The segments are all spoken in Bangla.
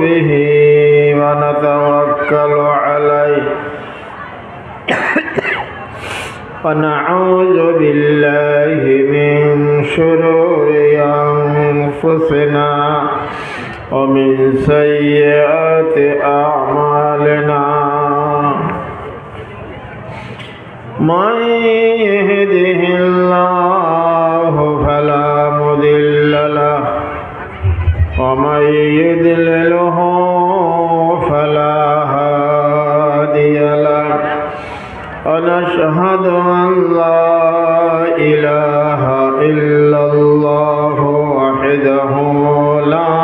به ونتوكل عليه ونعوذ بالله من شرور أنفسنا ومن سيئات أعمالنا من يهده الله فلا مضل له ومن يضلله فلا هادي له ونشهد أن لا إله إلا الله وحده لا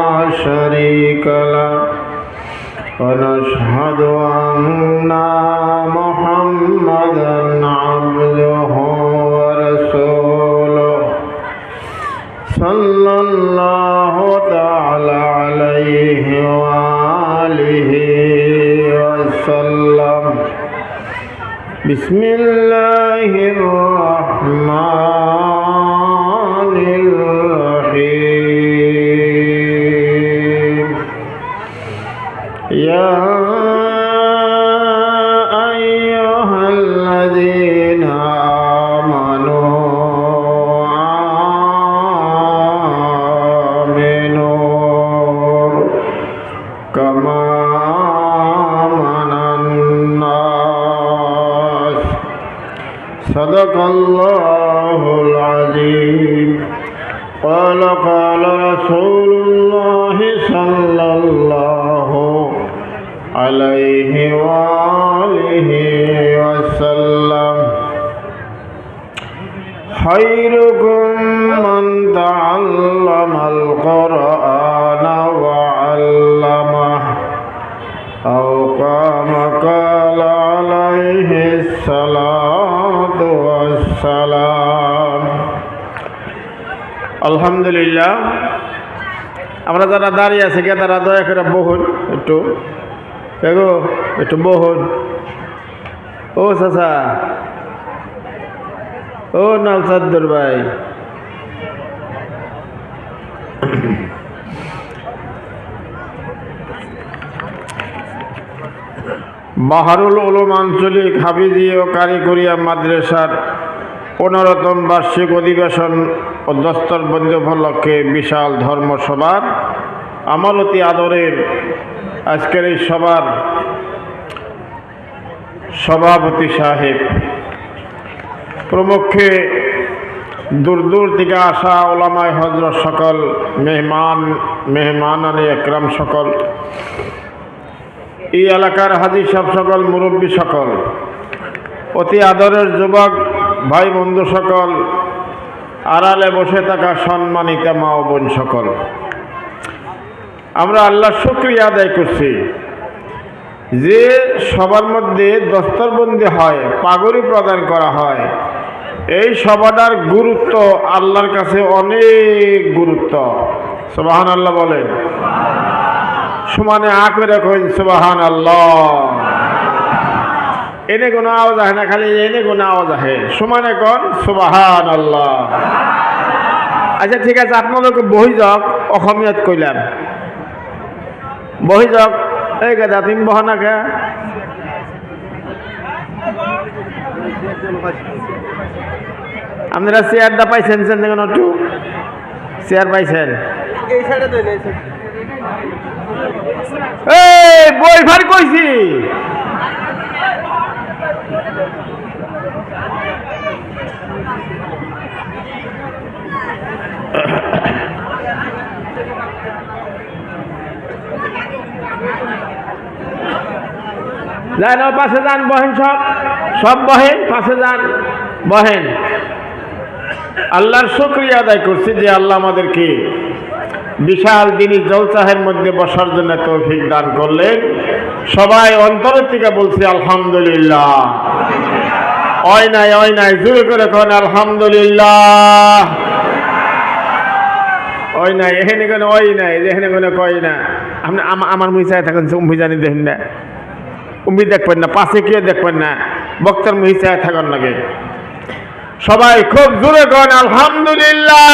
شريك له ونشهد أن محمدا عبده ورسوله صلى الله تعالى عليه وآله وسلم بسم الله الرحمن الرحيم يا أيها الذين آمنوا آمنوا كما آمن الناس صدق الله العظيم قال رسول الله صلى الله عليه وآله وسلم خيركم من تعلم القرآن وعلمه أو كما قال عليه الصلاة والسلام আলহামদুলিল্লাহ। আমরা যারা দাঁড়িয়ে আছি কে তারা দয়া করে বহুন একটু একটু বহুন। ও চাচা, ও নালসাদ্দুর ভাই, বাহারুল উলুম আঞ্চলিক হাফিজি ও কারিগরিয়া মাদ্রাসার 15তম বার্ষিক অধিবেশন ও দস্তরবন্দি উপলক্ষে বিশাল ধর্মসভার আমার অতি আদরের আজকের এই সভার সভাপতি সাহেব, প্রমুখে দূর দূর থেকে আসা ওলামায়ে হযরত সকল, মেহমানানে একরাম সকল, এই এলাকার হাজী সাহেব সকল, মুরব্বী সকল, অতি আদরের যুবক ভাই বন্ধু সকল, আড়ালে বসে থাকা সম্মানিত মা ও বোন সকল, আমরা আল্লাহর শুকরিয়া আদায় করছি যে সবার মধ্যে দস্তরবন্দি হয়, পাগড়ি প্রদান করা হয়। এই সভাটার গুরুত্ব আল্লাহর কাছে অনেক গুরুত্ব। সুবহানাল্লাহ বলেন, সমানে করে কইন সুবহানাল্লাহ। এনে কোনো আওয়াজ আহে না, খালি এনে কোনো আওয়াজ আহে, সমানে কন সুবহানাল্লাহ। আচ্ছা ঠিক আছে, আপনাদেরকে বহি যাক, অসমীয়াত কইলাম বহি যাক। এই গাদা তুমি বহ না কে? আপনারা চেয়ারটা পাইছেন? দেখুন একটু চেয়ার পাইছেন? এই বই ভার কইছি, যান পাশে যান, বহেন, সব বহেন, পাশে যান, বহেন। আল্লাহর শুকরিয়া আদায় করছি যে আল্লাহ আমাদেরকে বিশাল দিনী জলসাহের মধ্যে বসার জন্য তৌফিক দান করলেন। সবাই অন্তরের থেকে বলছি আলহামদুলিল্লাহ। ওই নাই জোরে করে কোন আলহামদুলিল্লাহ। ওই নাই এখানে কোনো ওই নাই, যেখানে কোনো কই না। আপনি আমার মুহিসায় থাকেন, উম্মি জানি দেখেন না, উম্মি দেখবেন না, পাশে কেউ দেখবেন না, বক্তার মুহিসায় থাকেন নাকি। সবাই খুব জোরে কোন আলহামদুলিল্লাহ।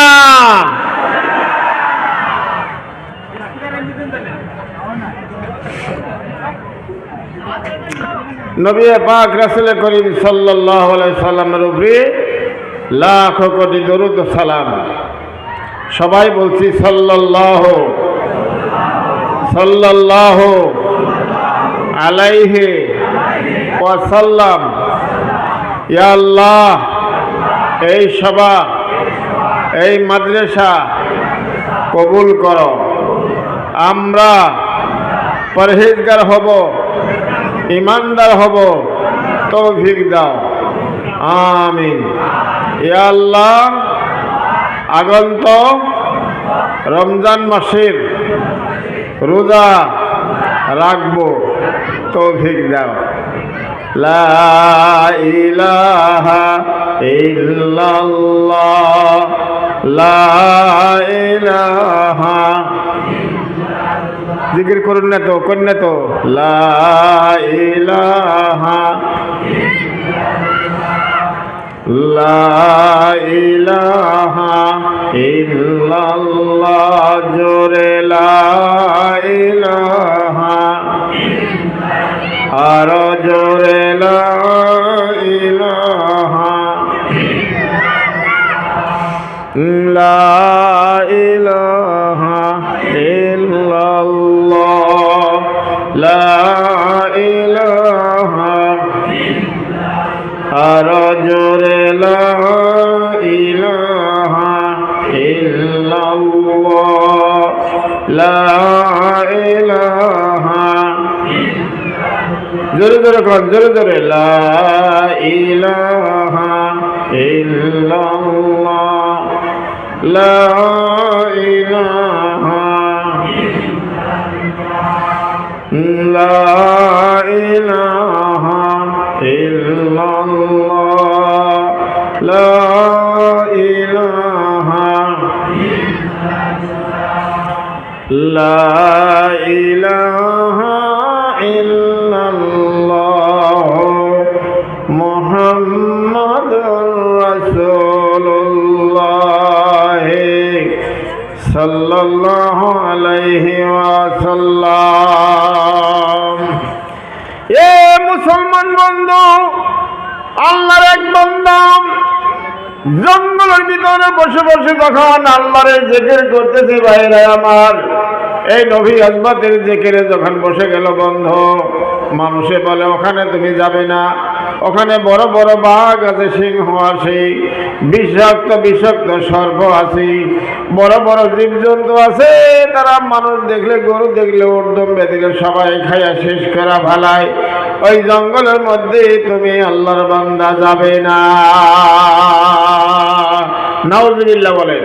নবী পাক রাসূল করিম সাল্লাল্লাহু আলাইহি সাল্লামের উপরে লাখ কোটি দরুদ ও সালাম। সবাই বলছি সাল্লাল্লাহু সাল্লাল্লাহু আলাইহি ওয়াসাল্লাম। ইয়া আল্লাহ, এই সভা, এই মাদ্রাসা কবুল করো। আমরা পরহেজগার হব, ইমানদার হব, তৌফিক দাও, আমিন। ইয়া আল্লাহ, আগন্ত রমজান মাসের রোজা রাখবো, তৌফিক দাও। লা ইলাহা ইল্লাল্লাহ, লা ইলাহা, জিকির করুন না তো, করেন না তো। লা ইলাহা, লা ইলাহা ইল্লাল্লাহ, জোরে লা ইলাহা, আরো জোরে লা ইলাহা, লা ইলাহা ইল্লাল্লাহ, লা ইলাহা, আরো জোরে লা ইলাহা ইল্লাল্লাহ, লা ইলাহা, জোরে জোরে কর, জোরে জোরে, লা ইলাহা ইল্লাল্লাহ, লা ইলাহা, লা ইলাহা ইল্লাল্লাহ, লা ইলাহা, লা ইলাহা ইল্লাল্লাহ, মুহাম্মাদুর রাসূলুল্লাহ সাল্লাল্লাহু আলাইহি ওয়াসাল্লাম। এ মুসলমান বন্ধু, আল্লাহর এক বান্দা জঙ্গলের ভিতরে বসে বসে যখন আল্লাহর জিকির করতেছে, ভাইরা আমার, এই নবী আজমাতের জিকিরে যখন বসে গেল বন্ধু, মানুষে বলে ওখানে তুমি যাবে না, ওখানে বড় বড় বাঘ আছে, সিংহ আছে, বিষাক্ত বিষাক্ত সর্প আছে, বড় বড় জীবজন্তু আছে, তারা মানুষ দেখলে, গরু দেখলে, উর্দম বেদিলে সবাই খাইয়া শেষ করা ভালায়। ওই জঙ্গলের মধ্যে তুমি আল্লাহর বান্দা যাবে না। নাউজুবিল্লাহ বলেন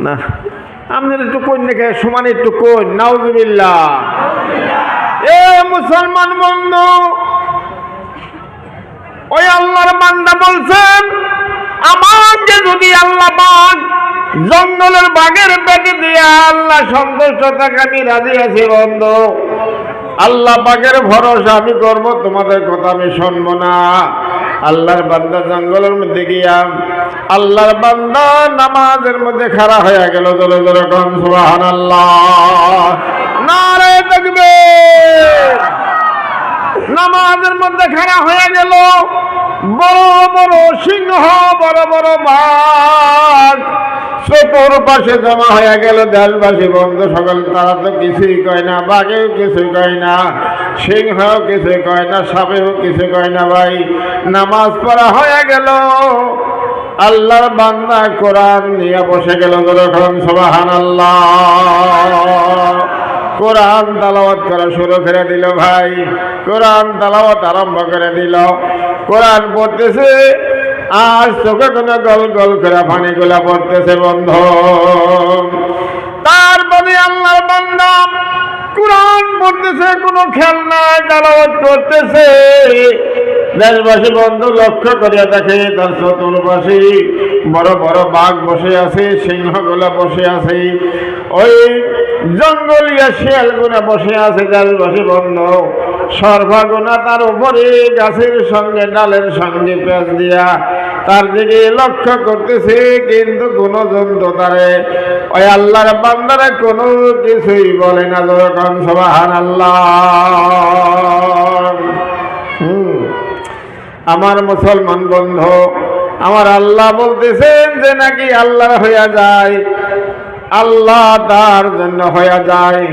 না, আপনার একটু কোন দেখে সমান একটু কোন নাউজুবিল্লাহ। এ মুসলমান বন্ধু, ওই আল্লাহর বান্দা বলছেন, আমাকে যদি আল্লাহ পাক জঙ্গলের বাঘের পেটে দিয়ে আল্লাহ সন্তুষ্ট থাকে, আমি রাজি আছি বন্ধু। আল্লাহ পাকের ভরসা আমি করব, তোমাদের কথা আমি শুনবো না। আল্লাহর বান্দা জঙ্গলের মধ্যে গিয়া আল্লাহর বান্দা নামাজের মধ্যে খাড়া হয়ে গেল। জোরে জোরে কোন সুবহানাল্লাহ, নারে তাকবীর। নামাজের মধ্যে খাড়া হয়ে গেল, বড় বড় সিংহ, বড় বড় বাঘ চতুর্পাশে জমা হয়ে গেল। দেশবাসী বন্ধু সকল, তারা তো কিছুই কয় না, বাঘেও কিছু কয় না, সিংহও কিছু কয় না, সাপেও কিছু কয় না। ভাই, নামাজ পড়া হয়ে গেল, আল্লাহর বান্দা কোরআন নিয়ে বসে গেল। যখন সুবহানাল্লাহ, কোরআন তালাওয়াত করা শুরু করে দিল। ভাই, কোরআন তালাওয়াত আরম্ভ করে দিল। কোরআন পড়তেছে, আর চোখে কোনো গল গল করে পানিগুলা পড়তেছে বন্ধু। তারপরে আল্লাহর বান্দা কোরআন পড়তেছে, কোনো খেয়াল নাই, তালাওয়াত করতেছে। দেশবাসী বন্ধু লক্ষ্য করিয়া দেখে, তার চতুর্পাশে বড় বড় বাঘ বসে আছে, সিংহগুলা বসে আছে, ওই জঙ্গলিয়া শিয়ালগুনা বসে আছে। দেশবাসী বন্ধু, সর্বগুনা তার উপরে গাছের সঙ্গে ডালের সঙ্গে পেঁচ দিয়া তার দিকে লক্ষ্য করতেছে, কিন্তু কোনো জন্তু তারে ওই আল্লাহর বান্দারা কোনো কিছুই বলে না। যখন সুবহানাল্লাহ। আমার মুসলমান বন্ধু, আমার আল্লাহ বলতেছেন যে নাকি আল্লাহর হইয়া যায়, আল্লাহ তার জন্য হইয়া যায়।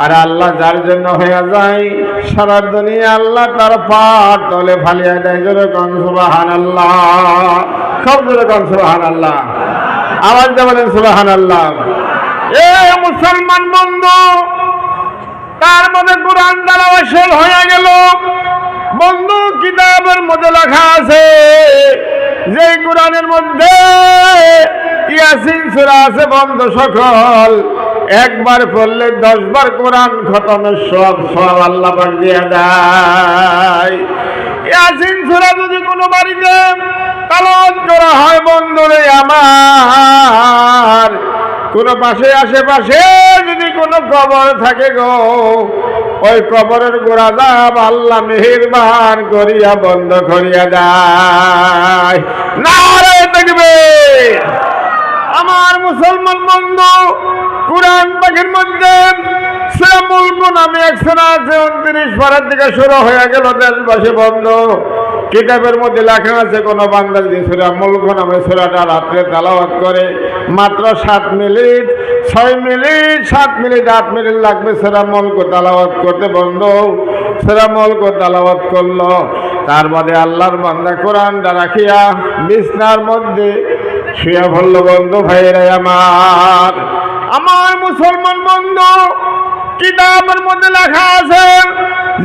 আর আল্লাহ যার জন্য হইয়া যায়, সারা দুনিয়া আল্লাহ তার পার তলে ফালিয়া দেয়। যেরকম সুবহানাল্লাহ, সব যেরকম সুবহানাল্লাহ, আওয়াজ দিয়ে বলেন সুবহানাল্লাহ। এ মুসলমান বন্ধু, তার মধ্যে কোরআন তেলাওয়াত শেষ হয়ে গেল। বন্ধু, কিতাবের মধ্যে লেখা আছে যে কোরআনের মধ্যে ইয়াসিন সূরা আছে বন্ধু সকল, একবার পড়লে 10 বার কোরআন খতমের সব আল্লাহ পাক দিয়ে দেয়। ইয়াসিন সূরা যদি কোনো বাড়িতে তেলাওয়াত করা হয় বন্ধুরে আমার, কোন পাশে আশেপাশে যদি কোনো কবর থাকে গো, ওই কবরের গোড়া যাব আল্লাহ মেহেরবান করিয়া বন্ধ করিয়া দেয়। নারে তাকবীর। আমার মুসলমান বন্ধু, কুরআন পাকের মধ্যে সূরা মুলক নামে এক সূরা আছে, 29 পারার দিকে শুরু হয়ে গেল। দেশবাসী বন্ধু, কিতাবের মধ্যে লেখা আছে কোন বান্দা যদি সূরা মুলক নামে সূরাটা রাত্রে তেলাওয়াত করে, মাত্র 7 মিনিট 6 মিনিট 7 মিনিট 8 মিনিট লাগবে সূরা মুলক তেলাওয়াত করতে। বন্ধু, সূরা মুলক তেলাওয়াত করলো, তার বাদে আল্লাহর বান্দা কোরআনটা রাখিয়া বিছনার মধ্যে শুয়ে পড়ল। বন্ধু ভাইরা আমার, আমার মুসলমান বন্ধু, কিতাবের মধ্যে লেখা আছে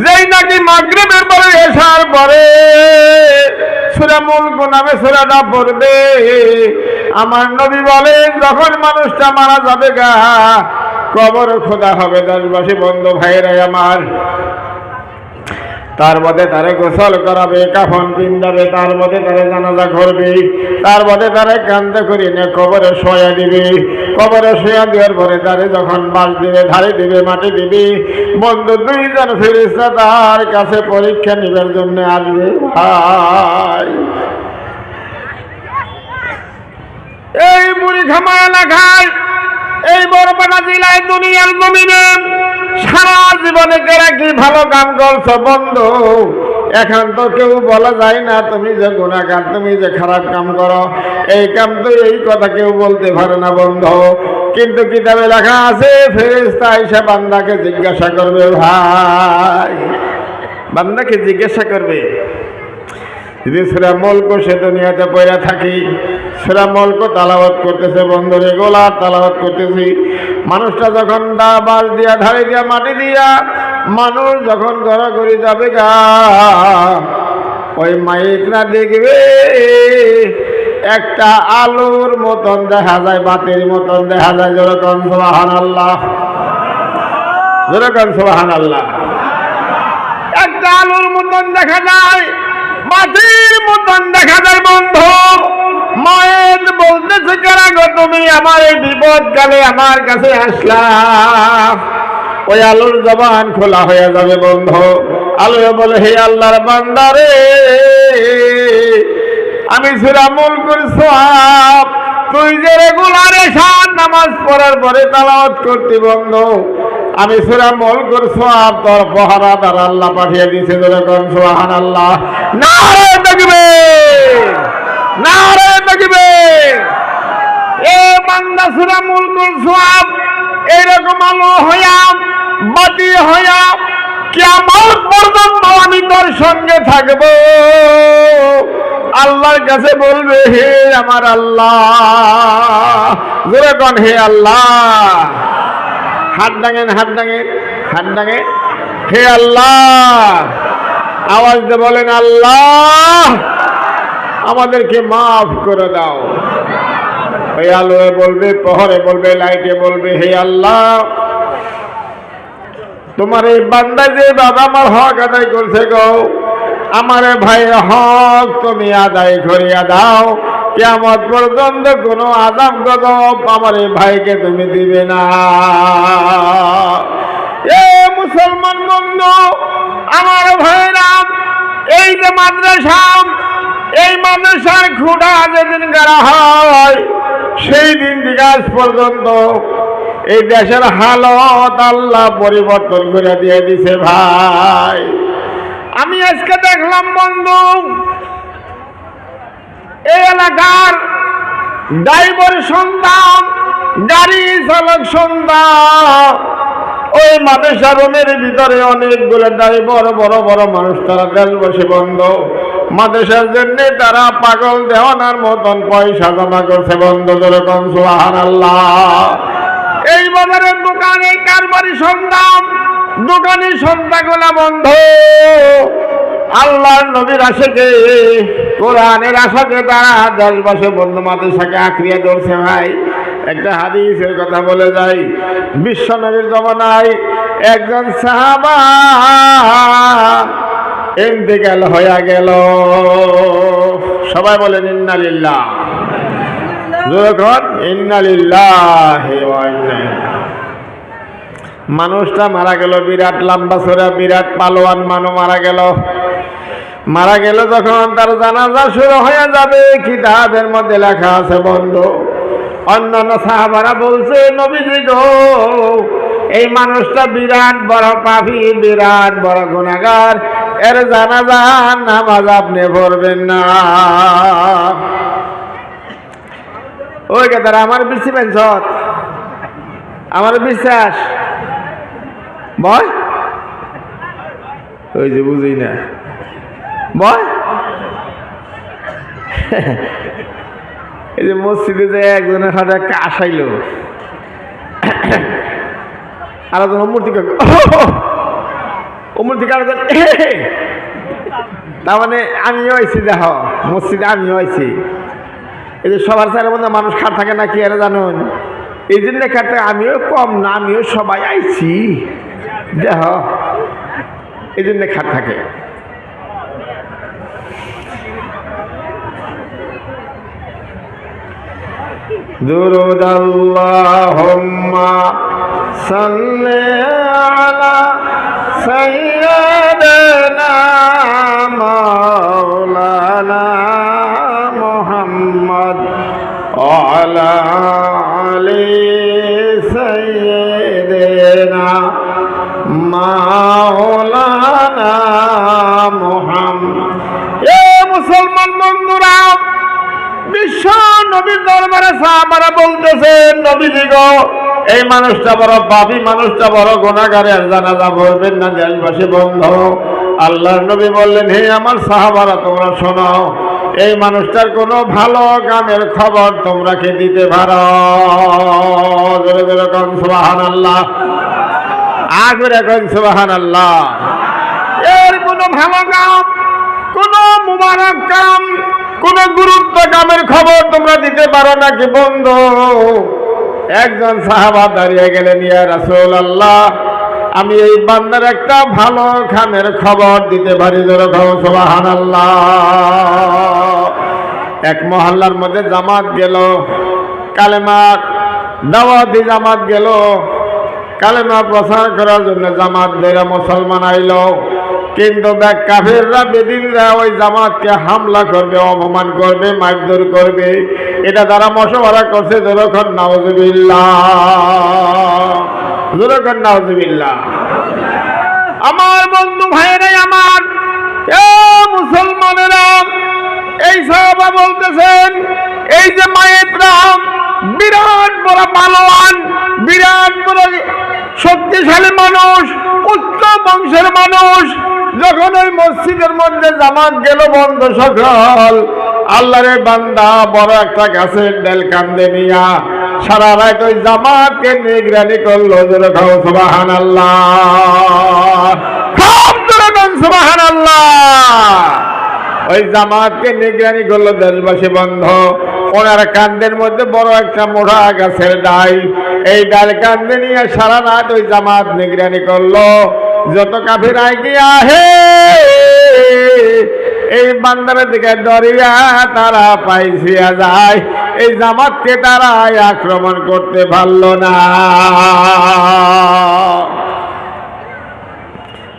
যেই নাকি মাগরিবের পরে এশার পরে সূরা মুলক নামে সূরাটা পড়বে, আমার নবী বলেন যখন মানুষটা মারা যাবে গা, কবর খোদা হবে। দেশবাসী বন্ধু ভাইরা আমার, তার মধ্যে তারে গোসল করাবে, কাফন পিন্দাবে, তার মধ্যে তারে জানাজা করবে, তার মধ্যে তারে কান্দে করে নিয়ে কবরে শোয়া দিবে। কবরে শোয়া দেওয়ার পরে তারে যখন বাঁশ দিবে, ধারে দিবে, মাটি দিবে, বন্ধু 2 জন ফেরেশতা তার কাছে পরীক্ষা নিবার জন্য আসবে। ভাই, এই বুড়িখামা এলাকায়, এই বরপাড়া জেলায়, দুনিয়ার জমিনে সারা জীবনে কেরা কি ভালো কাম করছো বন্ধু, এখন তো কেউ বলা যায় না তুমি যে গুনাহগার, তুমি যে খারাপ কাম করো। এই কাম তো, এই কথা কেউ বলতে পারে না বন্ধু। কিন্তু কিতাবে লেখা আছে ফেরেশতা এসে বান্দাকে জিজ্ঞাসা করবে। ভাই, বান্দাকে জিজ্ঞাসা করবে, যদি সূরা মুলক সে দুনিয়াতে পড়ে থাকি, সূরা মুলক তেলাওয়াত করতেছে বন্ধু, রেগুলার তেলাওয়াত করতেছি, মানুষটা যখন বাঁশ দিয়া, ধারে দিয়া, মাটি দিয়া, মানুষ যখন গড়াগড়ি যাবে গা, ওই মাইকরা দেখবে একটা আলোর মতন দেখা যায়, বাতির মতন দেখা যায়। যেরকম সুবহানাল্লাহ, যেরকম সুবহানাল্লাহ। একটা আলোর মতন দেখা যায়, বাতির মতন দেখা যায় বন্ধু। মায়ের বলতেছে, কারা গো তুমি আমার এই বিপদ কালে আমার কাছে আসলা? ওই আলোর জবান খোলা হয়ে যাবে বন্ধু। আলো বলে, হে আল্লাহর বান্দা রে, আমি সূরা মুলকের সওয়াব তুই যে রেগুলার এশার নামাজ পড়ার পরে তেলাওয়াত করতি বন্ধু, আমি সূরা মুলকের সওয়াব তোর পহরাদার আল্লাহ পাঠিয়ে দিয়েছে। যেরকম সুবহানাল্লাহ। নারে তাকবীর, নারে তাকবীর। এ বান্দা, সূরা মুলকের সওয়াব এইরকম আলো হইয়া, বাতি হইয়া, কিয়ামত পর্যন্ত আমি তোর সঙ্গে থাকব। আল্লাহর কাছে বলবে, হে আমার আল্লাহ, যেরকম হে আল্লাহ। হাত ডাঙেন, হাত ডাঙেন, হাত ডাঙেন, হে আল্লাহ। আওয়াজ দিয়ে বলেন, আল্লাহ আমাদেরকে মাফ করে দাও। ওই আলোয় বলবে, প্রহরে বলবে, লাইটে বলবে, হে আল্লাহ, তোমার এই বান্দা যে বাবা আমার হক আদায় করছে গো, আমার ভাইয়ের হক তুমি আদায় করিয়া দাও। কিয়ামত পর্যন্ত কোনো আযাব গজব আমার এই ভাইকে তুমি দিবে না। এ মুসলমান বন্ধু, আমার ভাইরা, এই যে মাদ্রাসা, এই মানুষের খুঁড়া যেদিন গাড়া হয় সেই দিন থেকে আজ পর্যন্ত এই দেশের হালত আল্লাহ পরিবর্তন করে দিয়ে দিছে ভাই। আমি আজকে দেখলাম বন্ধু, এই এলাকার ড্রাইভার সন্তান, গাড়ি চালক সন্তান, ওই মাদ্রাসা রুমের ভিতরে অনেকগুলো ড্রাইভার বড় বড় মানুষ, তারা দেশ বসে বন্ধ মাদ্রাসার জন্য তারা পাগল দেওয়ানার মতন পয়সা জমা করছে বন্ধ। যেরকম সুবহানাল্লাহ। এই বাজারের দোকানে কারবারি সন্তান, দোকানের সন্তানগুলা বন্ধ আল্লাহর নবীর আশাকে, কোরআনের আশাকে তারা দেশ বসে বন্ধু মাদ্রাসাকে আঁকড়িয়ে ধরছে ভাই। একটা হাদিসের কথা বলে যাই, বিশ্ব নবীর জমানায় একজন সাহাবা ইন্তেকাল হয়ে গেল। সবাই বলেন ইন্না লিল্লাহ, যখন ইন্না লিল্লাহি ওয়া ইন্না ইলাইহি। মানুষটা মারা গেল, বিরাট লম্বা চড়া বিরাট পালোয়ান মানুষ মারা গেল। যখন তার জানাজা শুরু হয়ে যাবে, কিতাবের মধ্যে লেখা আছে বন্ধু, অন্যান্য সাহাবারা বলছে নবীজি গো, এই মানুষটা বিরাট বড় পাপী, বিরাট বড় গুনাহগার, এর জানাজা নামাজ আপনি পড়বেন না। ওই কথা আমার বিশ্বাস, আমার বিশ্বাস বয়, ওই যে বুঝি না বয়। এই যে মসজিদে যে একজনের সাথে একটা আসাইল, আর একজন অমূর্তি তার মানে আমিও আইছি, দেখ মসজিদে আমিও আইছি। এই যে সবার চারের মধ্যে মানুষ খাট থাকে না, কি আর জানুন, এই জন্য খাটতে আমিও কম না, আমিও সবাই আইছি দেহ, এই জন্য খাট থাকে। দুরূদ আল্লাহুম্মা সাল্লি আলা সাইয়্যিদিনা মাওলানা মুহাম্মদ ওয়া আলা আলি সাইয়্যিদিনা মাওলানা মুহাম্মদ। এ মুসলমান বন্ধুরা, বিশ্ব নবীর দরবারে সাহাবারা বলতেছেন নবীজি গো, এই মানুষটা বড় পাপী, মানুষটা বড় গুনাহগারের জানাজা পড়বেন না, দেশবাসী বন্ধ। আল্লাহর নবী বললেন, হে আমার সাহাবারা তোমরা শোনো, এই মানুষটার কোনো ভালো কামের খবর তোমরা কি দিতে পারো? জোরে জোরে কোন সুবহানাল্লাহ, আগরে কোন সুবহানাল্লাহ। এর কোনো ভালো কাম, কোনো মুবারক কাম, কোন গুরুত্ব কামের খবর তোমরা দিতে পারো নাকি বন্ধু? একজন সাহাবা দাঁড়িয়ে গেলেন, ইয়া রাসূলুল্লাহ, আমি এই বান্দার একটা ভালো কামের খবর দিতে পারি। যেরকম সুবহানাল্লাহ। এক মহল্লার মধ্যে জামাত গেল, কালেমা দাওয়াতি জামাত গেল, কালেমা প্রচার করার জন্য জামাত বেরা মুসলমান আইল, কিন্তু কাফেররা বেদিনরা ওই জামাতকে হামলা করবে, অপমান করবে, মারধর করবে, এটা তারা মশওয়ারা করছে। যখন নাউজুবিল্লাহ, যখন নাউজুবিল্লাহ। আমার বন্ধু ভাইয়েরাই আমার, এ মুসলমানেরা, এই সাহাবা বলতেছেন, এই যে মায়েতরা বিরাট বড় পালোয়ান, বিরাট বড় শক্তিশালী মানুষ, উচ্চ বংশের মানুষ, যখন ওই মসজিদের মধ্যে জামাত গেল বন্ধ, সকল আল্লাহরে বান্দা বড় একটা গাছের ডাল কান্দে নিয়া সারা রাত ওই জামাতকে নিগরানি করলো। যেরকম সুবহানাল্লাহ, খুব যেরকম সুবহানাল্লাহ। ওই জামাতকে নিগরানি করলো, দেশবাসী বন্ধ। ওনার কান্দের মধ্যে বড় একটা মোটা গাছের ডাল, এই ডাল কান্দে নিয়ে সারা রাত ওই জামাত নিগরানি করলো। যত কাফির আইগিয়া হে এই বান্দারের দিকে দরিয়া তারা পাইছিয়া যায়, এই জামাতকে তারা আক্রমণ করতে পারল না।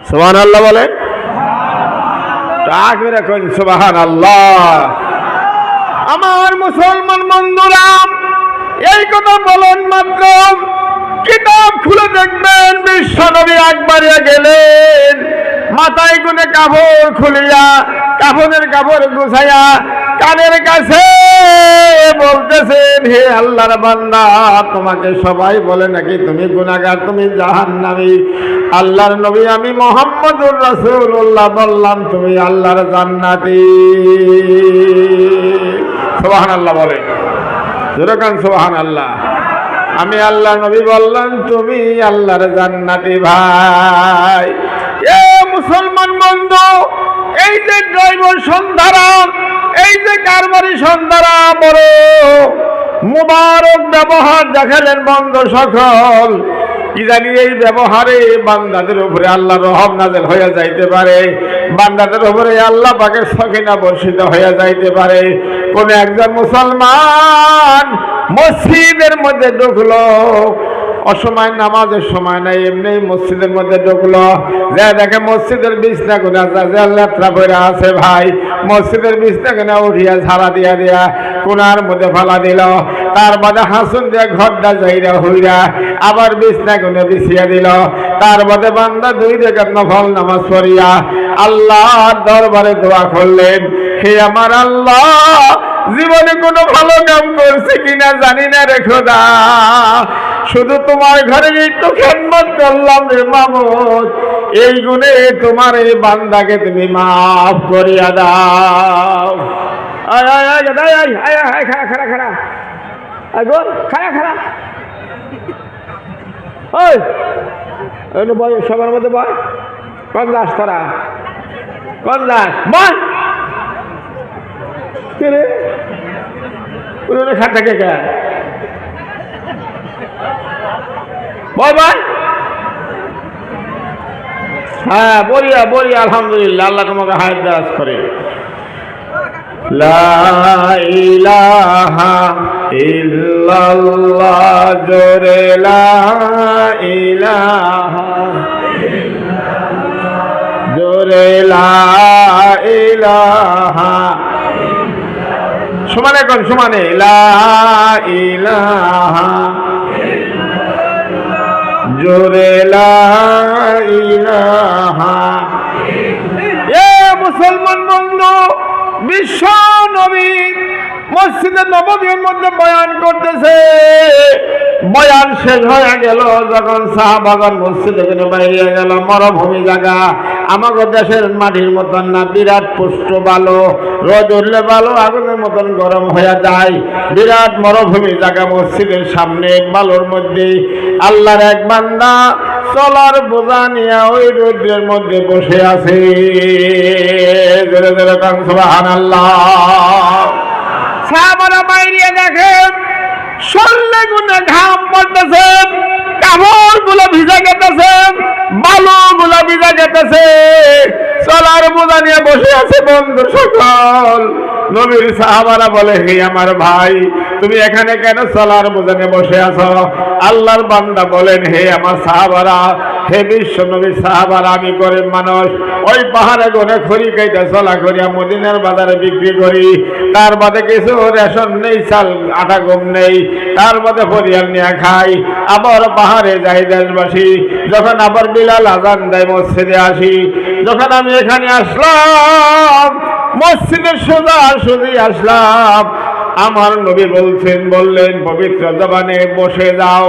সুবহানাল্লাহ বলে। করে কোন সুবহানাল্লাহ। আমার মুসলমান বন্ধুরা, এই কথা বলেন মাত্র কিতাব খুলে দেখবেন বিশ্বনবী একবারে গেলেন, মাথায় গুনে কাপড় খুলিয়া কাফনের কাপড় গুছাইয়া কানের কাছে বলতেছেন, হে আল্লাহর বান্দা, তোমাকে সবাই বলে নাকি তুমি গুনাহগার, তুমি জাহান্নামী। আল্লাহর নবী আমি মুহাম্মদুর রাসূলুল্লাহ বললাম তুমি আল্লাহর জান্নাতি। সুবহানাল্লাহ বলে, যেরকম সুবহানাল্লাহ। আমি আল্লাহ নবী বললাম তুমি আল্লাহর জান্নাতি। ভাই এ মুসলমান বন্ধু, এই যে ড্রাইভার সন্ধারা, এই যে কারবারি সন্ধারা, বড় মুবারক ব্যবহার দেখালেন বন্ধু সকল। কি জানি এই ব্যবহারে বান্দাদের উপরে আল্লাহর রহম নাযিল হয়ে যাইতে পারে, বান্দাদের উপরে আল্লাহ পাকের সকিনা বর্ষিত হয়ে যাইতে পারে। কোন একজন মুসলমান মসজিদের মধ্যে ঢুকলো, অসময় নামাজের সময় নাই, এমনি মসজিদের মধ্যে ঢুকলো, যা দেখে মসজিদের বিছনা গুনা লেত্রা পড়ে আছে। ভাই মসজিদের বিছনা গুনা উঠিয়া ঝাড়া দিয়া দিয়া কোনার মধ্যে ফালা দিল, তার বাদে হাসুন দিয়ে ঘরটা যাইরা হইরা আবার বিছনা গুনে বিছিয়ে দিল। তার বাদে বান্দা 2 রাকাত নফল নামাজ পড়িয়া আল্লাহর দরবারে দোয়া করলেন, হে আমার আল্লাহ, জীবনে কোনো ভালো কাম করছে কিনা জানি না রে খোদা, শুধু তোমার ঘরে একটু খেদমত করলাম রে মাবুদ, এই গুণে তোমার এই বান্দাকে তুমি মাফ করিয়া দাও। আয় আয় আয় আয় আয় আয় আয়, খাড়া খাড়া খাড়া, আয় গো খাড়া খাড়া, ওই বয় সবার মধ্যে বয়। কোন দাস তোরা, কোন দাস বয়, কে রে উনি খাটটা কে কে বয় বয়। হ্যাঁ বলিয়া বলিয়া আলহামদুলিল্লাহ, আল্লাহ তোমাকে হায়াত দারাজ করে। লা ইলাহা ইল্লাল্লাহ, জোরে লা ইলাহা, জোরে লা ইলাহা, সমানে কোন সমানে, লা ইলাহা, জোরে লা ইলাহা। এ মুসলমান বন্ধু, বিশ্ব নবী মসজিদে নববীর মধ্যে বয়ান করতেছে। বয়ান শেষ হয়ে গেল যখন সাহাবাগণ মসজিদে বাইরে গেল। মরুভূমি জায়গা, আমাদের দেশের মাটির মতন না, বিরাট পুষ্ট বালো, রোদ উঠলে বালো আগুনের মতন গরম হয়ে যায়। বিরাট মরুভূমি জায়গা, মসজিদের সামনে বালোর মধ্যে আল্লাহর এক বান্দা চলার বোঝা নিয়ে ওই রোদের মধ্যে বসে আছে। জোরে জোরে সুবহানাল্লাহ। সাহাবারা বাইরে দেখেন শরীরে গুনে ঘাম পড়তেছে, কাপড় গুলো ভিজা গেতেছে, বালু গুলো ভিজা গেতেছে, চলার বোঝা নিয়ে বসে আছে বন্ধু সকল। নবীর সাহাবারা বলে, হে আমার ভাই, তুমি এখানে কেন চলার বোঝা নিয়ে বসে আছো? আল্লাহর বান্দা বলেন, হে আমার সাহাবারা, হে বিশ্ব নবীর সাহাবারা, আমি গরিব মানুষ, ওই পাহাড়ে গনে খড়ি কাইতে চলা করিয়া মদিনার বাজারে বিক্রি করি, তার বাদে কিছু রেশন নেই, চাল আটা গম নেই, তার বাদে পরিয়াল নিয়ে খাই, আবার পাহাড়ে যাই দেশবাসী। যখন আবার বিলাল আজান দেয় মসজিদে আসি। যখন আমি এখানে আসলাম, মসজিদের সোজা সুজি আসলাম, আমার নবী বললেন পবিত্র জবানে, বসে যাও।